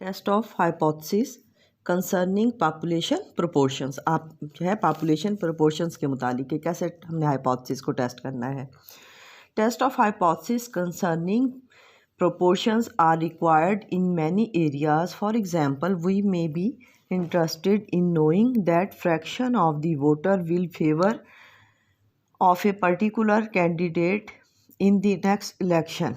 Test of hypothesis concerning population proportions. आप जो है पॉपुलेशन प्रोपोर्शंस के मुतालिक कि कैसे हमने हाइपोथेसिस को टेस्ट करना है। Test of hypothesis concerning proportions are required in many areas. For example, we may be interested in knowing that fraction of the voter will favor of a particular candidate in the next election.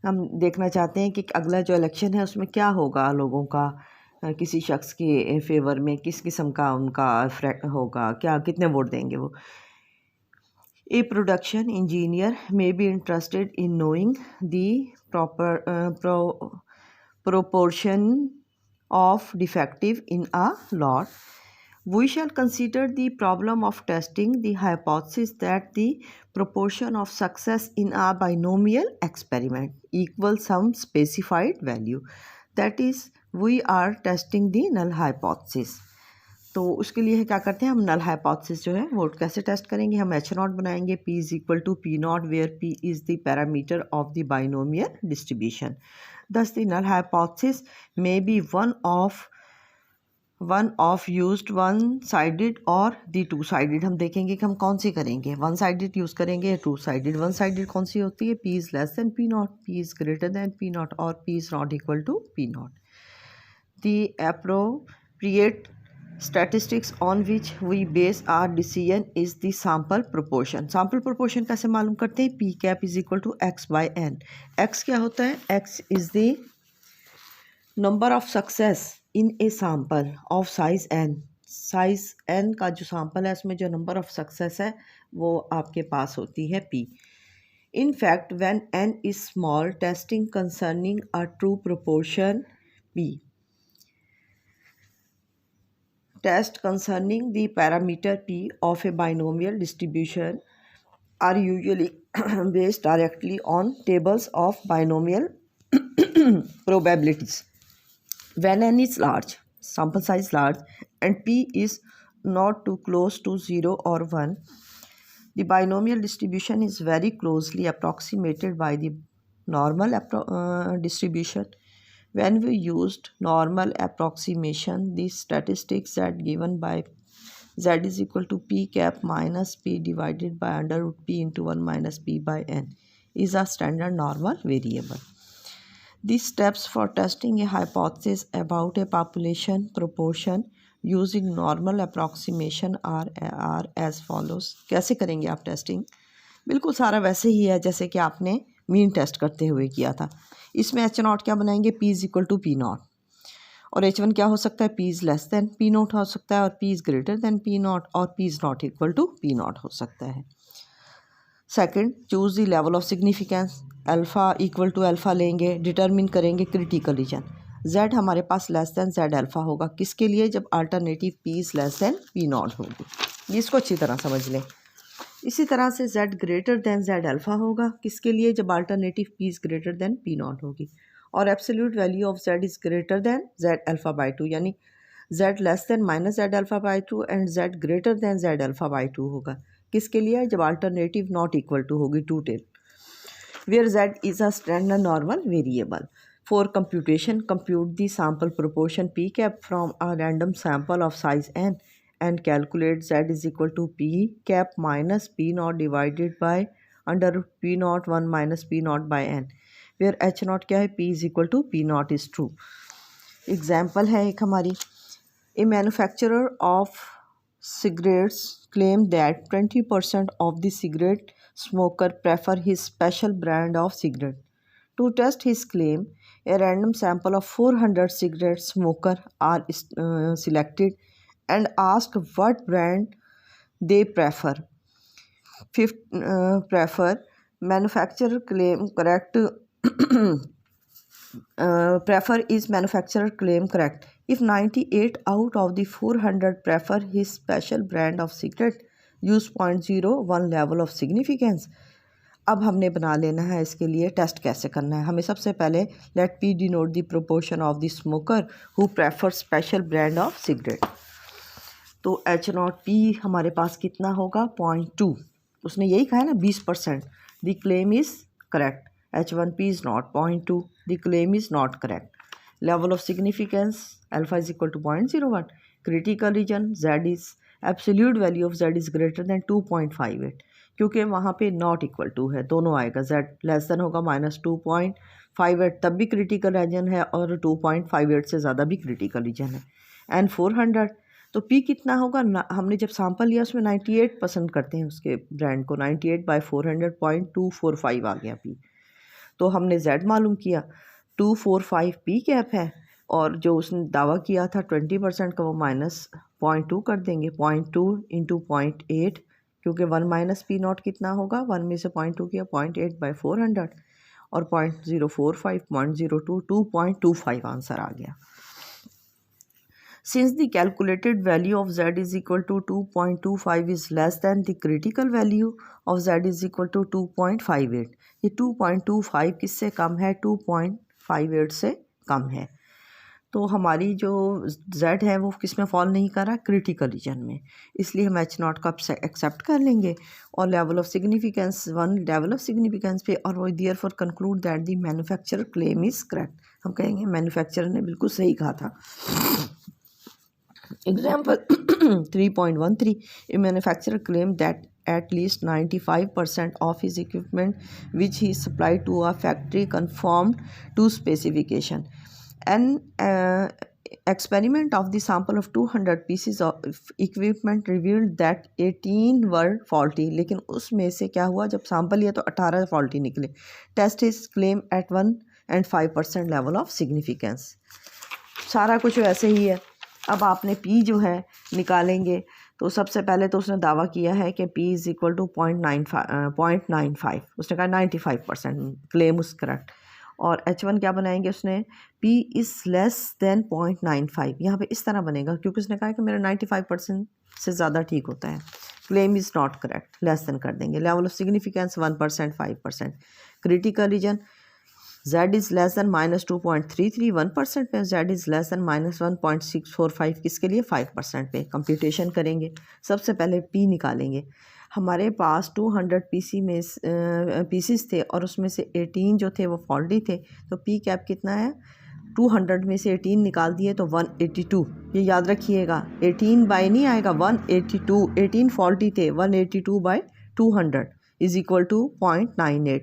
हम देखना चाहते हैं कि अगला जो election है उसमें क्या होगा लोगों का किसी शख्स के फेवर में किस किस्म का उनका होगा, क्या कितने वोट देंगे वो। A production engineer may be interested in knowing the proportion of defective in a lot. We shall consider the problem of testing the hypothesis that the proportion of success in a binomial experiment equals some specified value. That is, we are testing the null hypothesis. तो उसके लिए क्या करते हैं हम null hypothesis जो है वो कैसे टेस्ट करेंगे। हम एच नॉट बनाएंगे P is equal to P naught where P is the parameter of the binomial distribution. Thus the null hypothesis may be one of used one sided और the two sided. हम देखेंगे कि हम कौन सी करेंगे, one sided use करेंगे या two sided. One sided कौन सी होती है, P is less than P not, P is greater than P not और P is not equal to P not. The appropriate statistics on which we base our decision is the sample proportion. sample proportion कैसे मालूम करते हैं, P cap is equal to x by n. x क्या होता है, x is the number of success in a sample of size n. size n का जो sample है उसमें जो number of success है वो आपके पास होती है P. In fact, when n is small, testing concerning a true proportion P. Tests concerning the parameter P of a binomial distribution are usually based directly on tables of binomial probabilities. When n is large, sample size large, and P is not too close to 0 or 1, the binomial distribution is very closely approximated by the normal distribution. When we used normal approximation, the statistics that given by z is equal to P cap minus P divided by under root P into 1 minus P by n is a standard normal variable. These steps for testing a hypothesis about a population proportion using normal approximation are as follows. कैसे करेंगे आप testing, बिल्कुल सारा वैसे ही है जैसे कि आपने मीन टेस्ट करते हुए किया था। इसमें एच नॉट क्या बनाएंगे, P is equal to P not, और H1 क्या हो सकता है, P is less than P not हो सकता है, और P is greater than P not, और P is not equal to P not हो सकता है। Second, choose the level of significance, alpha equal to alpha लेंगे, डिटरमिन करेंगे क्रिटिकल रीजन। Z हमारे पास लेस देन Z अल्फ़ा होगा, किसके लिए, जब alternative P is less than P not होगी। इसको अच्छी तरह समझ लें। इसी तरह से Z greater than Z alpha होगा, किसके लिए, जब alternative P is greater than P not होगी। और absolute value of Z is greater than Z alpha by 2, यानी Z less than minus Z alpha by 2 and Z greater than Z alpha by 2 होगा, किसके लिए, जब alternative not equal to होगी two tail, where Z is a standard normal variable. For computation, compute the sample proportion P cap from a random sample of size n and calculate Z is equal to P cap minus P naught divided by under P naught 1 minus P naught by n, where H naught क्या है, P is equal to P naught is true. Example है एक हमारी, a manufacturer of cigarettes claim that 20% of the cigarette smoker prefer his special brand of cigarette. To test his claim, a random sample of 400 cigarette smokers are selected and asked what brand they prefer. Prefer manufacturer claim correct. Prefer is manufacturer claim correct. If 98 out of the 400 prefer his special brand of cigarette, use 0.01 level of significance. अब हमने बना लेना है इसके लिए test कैसे करना है। हमें सबसे पहले let P denote the proportion of the smoker who prefer special brand of cigarette. तो H नॉट P हमारे पास कितना होगा, 0.2, उसने यही कहा है ना 20%। The claim is correct, H1 P is not 0.2, the claim is not correct. Level of significance alpha is equal to 0.01. Critical region Z is absolute value of Z is greater than 2.58, क्योंकि वहाँ पे not equal to है, दोनों आएगा, Z less than होगा -2.58 तब भी critical reason है और 2.58 से ज़्यादा भी क्रिटिकल रीजन है। एंड 400 तो P कितना होगा, हमने जब सैम्पल लिया उसमें 98 पसंद करते हैं उसके ब्रांड को, 98/400.245 आ गया P। तो हमने Z मालूम किया, 245 P कैप है और जो उसने दावा किया था 20% का वो -0.2 कर देंगे, 0.2 इंटू 0.8, क्योंकि 1 माइनस P नॉट कितना होगा, 1 में से 0.2 किया 0.8/400 और 0.045 0.02 2.25 आंसर आ गया। Since the calculated value of Z is equal to 2.25 is less than the critical value of Z is equal to 2.58, ये 2.25 किससे कम है, 2.58 से कम है, तो हमारी जो Z है वो किस में फॉल नहीं कर रहा, क्रिटिकल रीजन में, इसलिए हम H नॉट का एक्सेप्ट कर लेंगे और level of significance 1 level of significance पे, और वो therefore conclude that the manufacturer claim is correct, हम कहेंगे मैन्युफैक्चरर ने बिल्कुल सही कहा था। Example 3.13, a manufacturer claimed that at least 95% of his equipment which he supplied to a factory conformed to specification. An experiment of the sample of 200 pieces of equipment revealed that 18 were faulty, लेकिन उसमें से क्या हुआ, जब sample लिया तो 18 faulty निकले। Test his claim at 1 and 5% level of significance। सारा कुछ वैसे ही है। अब आपने P जो है निकालेंगे, तो सबसे पहले तो उसने दावा किया है कि P इज़ इक्वल टू 0.95, उसने कहा 95% क्लेम उस करेक्ट, और H1 क्या बनाएंगे उसने, P इज़ लेस देन 0.95, यहाँ पे इस तरह बनेगा क्योंकि उसने कहा कि मेरा 95% से ज़्यादा ठीक होता है, claim is not correct, less than कर देंगे। Level of significance 1% 5%, critical region Z is less than -2.33 1% पे, Z इज़ लेस दैन -1.645 किसके लिए, 5% पे। कंप्यूटेशन करेंगे, सबसे पहले P निकालेंगे। हमारे पास 200 पीसीस थे और उसमें से 18 जो थे वो फॉल्टी थे, तो P कैप कितना है, 200 में से 18 निकाल दिए तो 182, ये याद रखिएगा, 18 बाई नहीं आएगा, 182, 18 फॉल्टी थे, 182/200 इज़ इक्वल टू 0.98,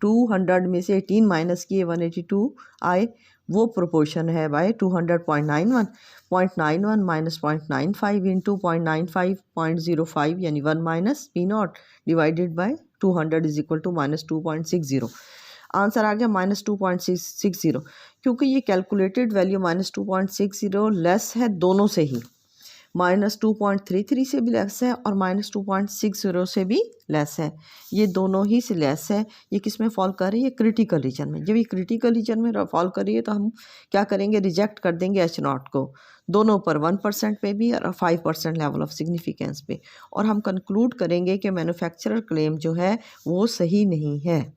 200 में से 18 माइनस किए 182 आए, वो प्रोपोर्शन है बाय 200.91, 0.91 माइनस 0.95 इंटू 0.95 0.05 यानी 1 माइनस P naught divided by 200 is equal to -2.60, answer आ गया -2.60, क्योंकि ये कैलकुलेटेड वैल्यू -2.60 लेस है दोनों से ही, -2.33 से भी लेस है और -2.60 से भी लेस है, ये दोनों ही से लेस है। ये किस में फॉल कर रही है, क्रिटिकल रीजन में। जब ये क्रिटिकल रीजन में फॉल कर रही है तो हम क्या करेंगे, रिजेक्ट कर देंगे H नॉट को, दोनों पर 1% पे भी और 5% लेवल ऑफ सिग्निफिकेंस पे, और हम कंक्लूड करेंगे कि मैन्युफैक्चरर क्लेम जो है वो सही नहीं है।